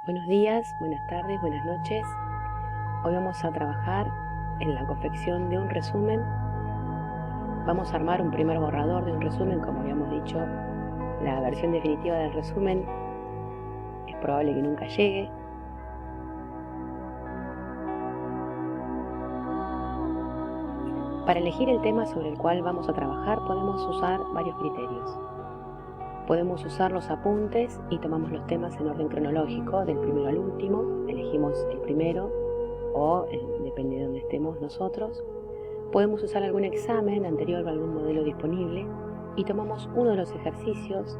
Buenos días, buenas tardes, buenas noches. Hoy vamos a trabajar en la confección de un resumen. Vamos a armar un primer borrador de un resumen, como habíamos dicho. La versión definitiva del resumen es probable que nunca llegue. Para elegir el tema sobre el cual vamos a trabajar podemos usar varios criterios. Podemos usar los apuntes y tomamos los temas en orden cronológico, del primero al último. Elegimos el primero o depende de donde estemos nosotros. Podemos usar algún examen anterior o algún modelo disponible y tomamos uno de los ejercicios.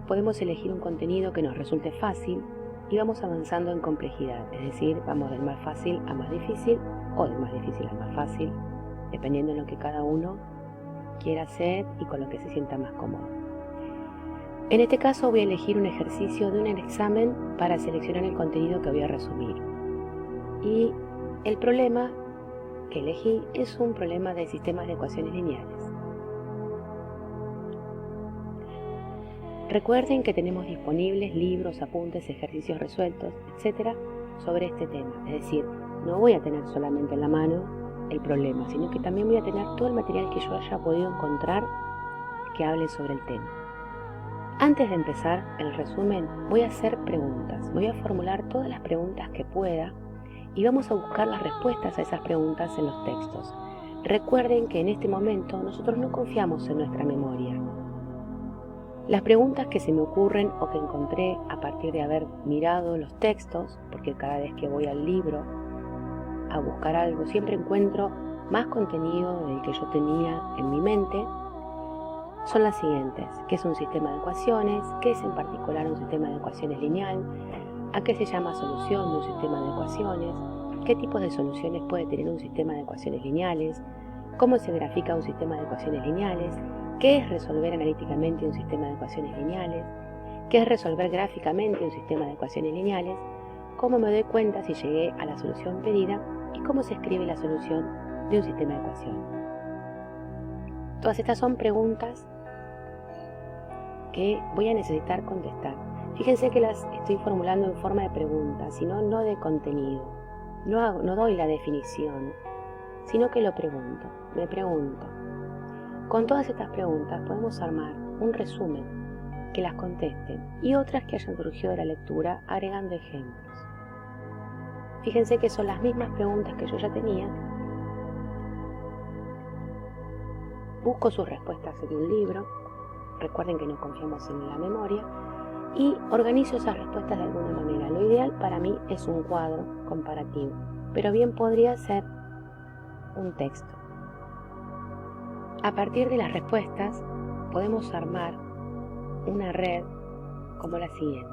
Podemos elegir un contenido que nos resulte fácil y vamos avanzando en complejidad, es decir, vamos del más fácil a más difícil o del más difícil al más fácil, dependiendo de lo que cada uno quiera hacer y con lo que se sienta más cómodo. En este caso voy a elegir un ejercicio de un examen para seleccionar el contenido que voy a resumir. Y el problema que elegí es un problema de sistemas de ecuaciones lineales. Recuerden que tenemos disponibles libros, apuntes, ejercicios resueltos, etc. sobre este tema. Es decir, no voy a tener solamente en la mano el problema, sino que también voy a tener todo el material que yo haya podido encontrar que hable sobre el tema. Antes de empezar el resumen, voy a hacer preguntas. Voy a formular todas las preguntas que pueda y vamos a buscar las respuestas a esas preguntas en los textos. Recuerden que en este momento nosotros no confiamos en nuestra memoria. Las preguntas que se me ocurren o que encontré a partir de haber mirado los textos, porque cada vez que voy al libro a buscar algo siempre encuentro más contenido del que yo tenía en mi mente, son las siguientes: ¿qué es un sistema de ecuaciones? ¿Qué es en particular un sistema de ecuaciones lineal? ¿A qué se llama solución de un sistema de ecuaciones? ¿Qué tipos de soluciones puede tener un sistema de ecuaciones lineales? ¿Cómo se grafica un sistema de ecuaciones lineales? ¿Qué es resolver analíticamente un sistema de ecuaciones lineales? ¿Qué es resolver gráficamente un sistema de ecuaciones lineales? ¿Cómo me doy cuenta si llegué a la solución pedida? ¿Y cómo se escribe la solución de un sistema de ecuaciones? Todas estas son preguntas que voy a necesitar contestar. Fíjense que las estoy formulando en forma de pregunta, sino no de contenido. No doy la definición, sino que lo pregunto. Me pregunto. Con todas estas preguntas podemos armar un resumen que las contesten y otras que hayan surgido de la lectura agregando ejemplos. Fíjense que son las mismas preguntas que yo ya tenía. Busco sus respuestas en un libro. Recuerden que no confiamos en la memoria. Y organizo esas respuestas de alguna manera. Lo ideal para mí es un cuadro comparativo, pero bien podría ser un texto. A partir de las respuestas podemos armar una red como la siguiente.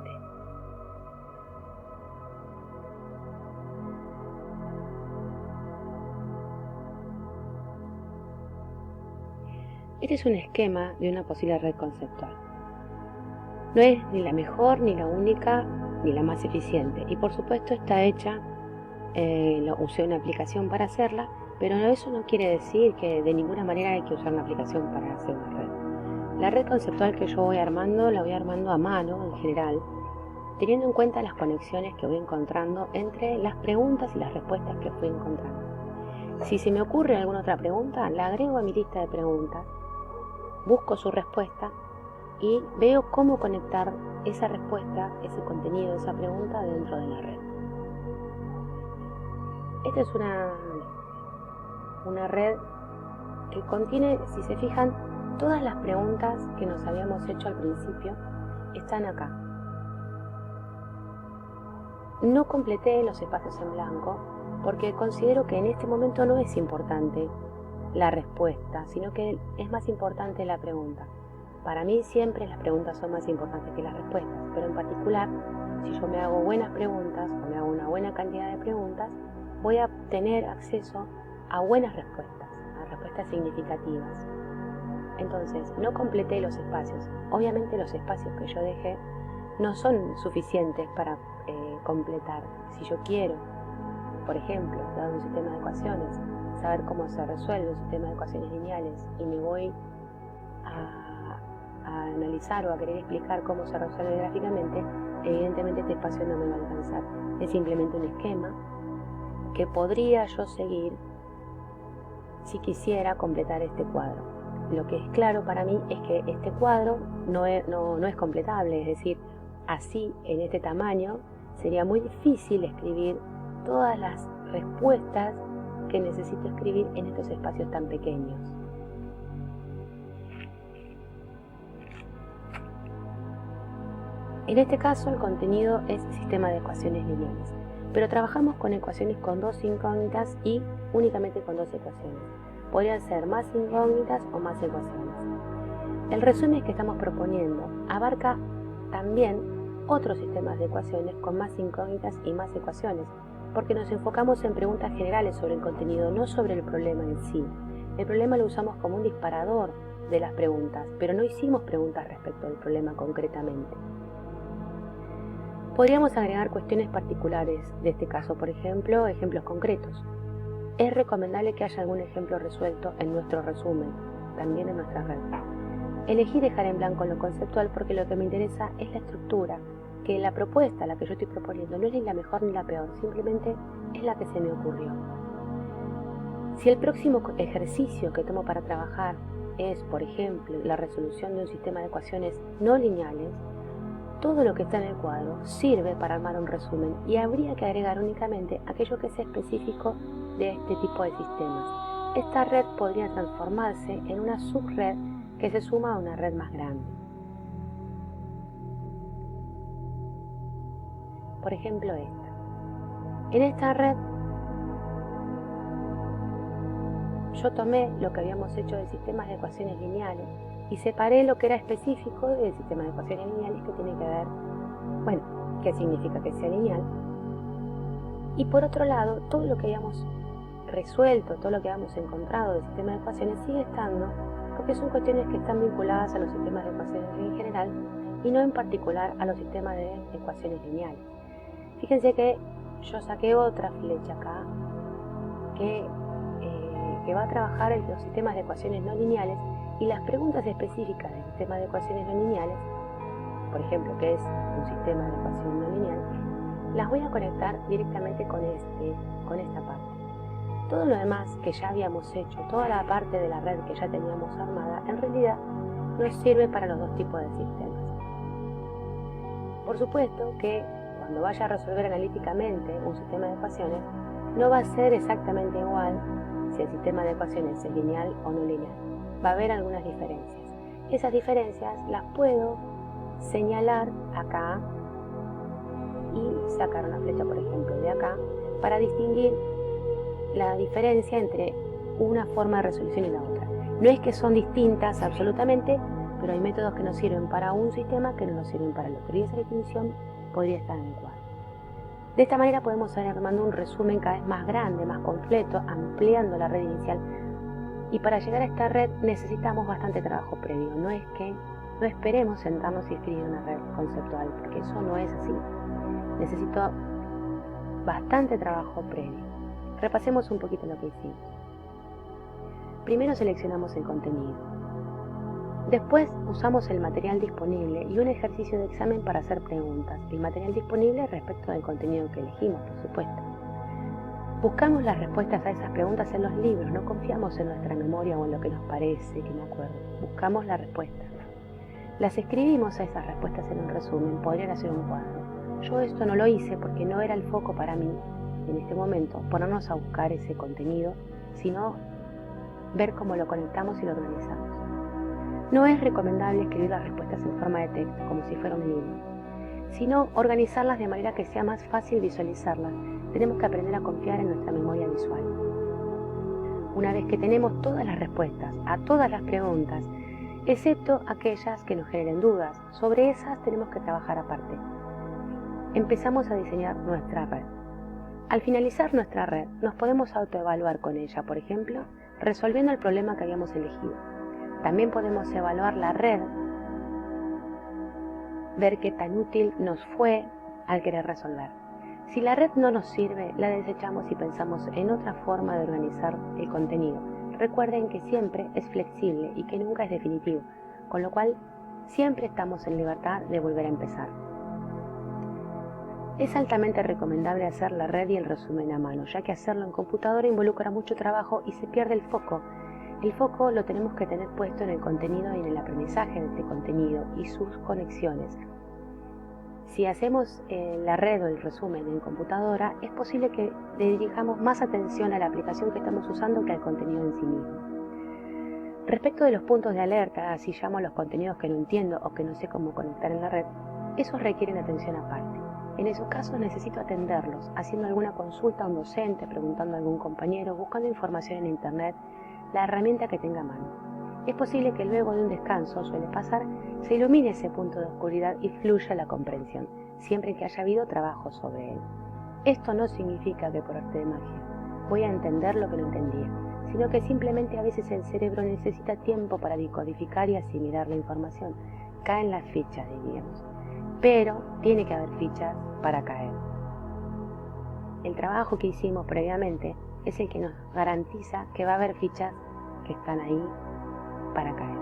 Este es un esquema de una posible red conceptual. No es ni la mejor, ni la única, ni la más eficiente. Y por supuesto está hecha, usé una aplicación para hacerla, pero eso no quiere decir que de ninguna manera hay que usar una aplicación para hacer una red. La red conceptual que yo voy armando, la voy armando a mano en general, teniendo en cuenta las conexiones que voy encontrando entre las preguntas y las respuestas que fui encontrando. Si se me ocurre alguna otra pregunta, la agrego a mi lista de preguntas, busco su respuesta y veo cómo conectar esa respuesta, ese contenido, esa pregunta dentro de la red. Esta es una red que contiene, si se fijan, todas las preguntas que nos habíamos hecho al principio están acá. No completé los espacios en blanco porque considero que en este momento no es importante la respuesta, sino que es más importante la pregunta. Para mí siempre las preguntas son más importantes que las respuestas, pero en particular, si yo me hago buenas preguntas o me hago una buena cantidad de preguntas, voy a tener acceso a buenas respuestas, a respuestas significativas. Entonces, no completé los espacios. Obviamente los espacios que yo dejé no son suficientes para completar. Si yo quiero, por ejemplo, dado un sistema de ecuaciones, saber cómo se resuelve un sistema de ecuaciones lineales y me voy a analizar o a querer explicar cómo se resuelve gráficamente, evidentemente este espacio no me va a alcanzar. Es simplemente un esquema que podría yo seguir si quisiera completar este cuadro. Lo que es claro para mí es que este cuadro no es completable, es decir, así en este tamaño sería muy difícil escribir todas las respuestas que necesito escribir en estos espacios tan pequeños. En este caso el contenido es sistema de ecuaciones lineales, pero trabajamos con ecuaciones con dos incógnitas y únicamente con dos ecuaciones. Podrían ser más incógnitas o más ecuaciones. El resumen que estamos proponiendo abarca también otros sistemas de ecuaciones con más incógnitas y más ecuaciones, porque nos enfocamos en preguntas generales sobre el contenido, no sobre el problema en sí. El problema lo usamos como un disparador de las preguntas, pero no hicimos preguntas respecto al problema concretamente. Podríamos agregar cuestiones particulares de este caso, por ejemplo, ejemplos concretos. Es recomendable que haya algún ejemplo resuelto en nuestro resumen, también en nuestra red. Elegí dejar en blanco lo conceptual porque lo que me interesa es la estructura, que la propuesta, la que yo estoy proponiendo, no es ni la mejor ni la peor, simplemente es la que se me ocurrió. Si el próximo ejercicio que tomo para trabajar es, por ejemplo, la resolución de un sistema de ecuaciones no lineales, todo lo que está en el cuadro sirve para armar un resumen y habría que agregar únicamente aquello que sea específico de este tipo de sistemas. Esta red podría transformarse en una subred que se suma a una red más grande. Por ejemplo, esta. En esta red yo tomé lo que habíamos hecho de sistemas de ecuaciones lineales y separé lo que era específico del sistema de ecuaciones lineales que tiene que ver, qué significa que sea lineal. Y por otro lado, todo lo que habíamos resuelto, todo lo que habíamos encontrado del sistema de ecuaciones sigue estando, porque son cuestiones que están vinculadas a los sistemas de ecuaciones en general y no en particular a los sistemas de ecuaciones lineales. Fíjense que yo saqué otra flecha acá que va a trabajar en los sistemas de ecuaciones no lineales y las preguntas específicas del sistema de ecuaciones no lineales, por ejemplo, ¿qué es un sistema de ecuación no lineal?, las voy a conectar directamente con esta parte. Todo lo demás que ya habíamos hecho, toda la parte de la red que ya teníamos armada, en realidad nos sirve para los dos tipos de sistemas. Por supuesto que cuando vaya a resolver analíticamente un sistema de ecuaciones, no va a ser exactamente igual si el sistema de ecuaciones es lineal o no lineal. Va a haber algunas diferencias. Esas diferencias las puedo señalar acá y sacar una flecha, por ejemplo, de acá, para distinguir la diferencia entre una forma de resolución y la otra. No es que son distintas absolutamente, pero hay métodos que nos sirven para un sistema que no nos sirven para el otro, y esa definición podría estar en el cuadro. De esta manera podemos ir armando un resumen cada vez más grande, más completo, ampliando la red inicial. Y para llegar a esta red necesitamos bastante trabajo previo. No es que no esperemos sentarnos y escribir una red conceptual, porque eso no es así. Necesito bastante trabajo previo. Repasemos un poquito lo que hicimos. Primero seleccionamos el contenido. Después usamos el material disponible y un ejercicio de examen para hacer preguntas. El material disponible respecto del contenido que elegimos, por supuesto. Buscamos las respuestas a esas preguntas en los libros, no confiamos en nuestra memoria o en lo que nos parece que me acuerdo. Buscamos la respuesta. Las escribimos a esas respuestas en un resumen, podrían hacer un cuadro. Yo esto no lo hice porque no era el foco para mí, en este momento, ponernos a buscar ese contenido, sino ver cómo lo conectamos y lo organizamos. No es recomendable escribir las respuestas en forma de texto, como si fuera un libro, sino organizarlas de manera que sea más fácil visualizarlas. Tenemos que aprender a confiar en nuestra memoria visual. Una vez que tenemos todas las respuestas a todas las preguntas, excepto aquellas que nos generen dudas, sobre esas tenemos que trabajar aparte. Empezamos a diseñar nuestra red. Al finalizar nuestra red, nos podemos autoevaluar con ella, por ejemplo, resolviendo el problema que habíamos elegido. También podemos evaluar la red, ver qué tan útil nos fue al querer resolver. Si la red no nos sirve, la desechamos y pensamos en otra forma de organizar el contenido. Recuerden que siempre es flexible y que nunca es definitivo, con lo cual siempre estamos en libertad de volver a empezar. Es altamente recomendable hacer la red y el resumen a mano, ya que hacerlo en computadora involucra mucho trabajo y se pierde el foco. El foco lo tenemos que tener puesto en el contenido y en el aprendizaje de este contenido y sus conexiones. Si hacemos la red o el resumen en computadora, es posible que le dirijamos más atención a la aplicación que estamos usando que al contenido en sí mismo. Respecto de los puntos de alerta, así llamo a los contenidos que no entiendo o que no sé cómo conectar en la red, esos requieren atención aparte. En esos casos necesito atenderlos, haciendo alguna consulta a un docente, preguntando a algún compañero, buscando información en internet, la herramienta que tenga a mano. Es posible que luego de un descanso, suele pasar, se ilumine ese punto de oscuridad y fluya la comprensión, siempre que haya habido trabajo sobre él. Esto no significa que por arte de magia voy a entender lo que no entendía, sino que simplemente a veces el cerebro necesita tiempo para decodificar y asimilar la información. Caen las fichas, diríamos. Pero tiene que haber fichas para caer. El trabajo que hicimos previamente es el que nos garantiza que va a haber fichas que están ahí para caer.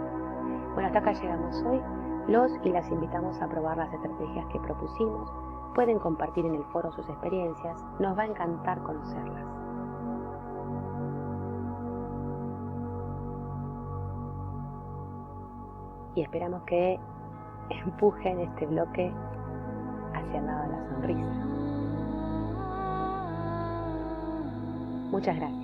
Bueno, hasta acá llegamos hoy. Los y las invitamos a probar las estrategias que propusimos. Pueden compartir en el foro sus experiencias. Nos va a encantar conocerlas. Y esperamos que empujen este bloque hacia el lado de la sonrisa. Muchas gracias.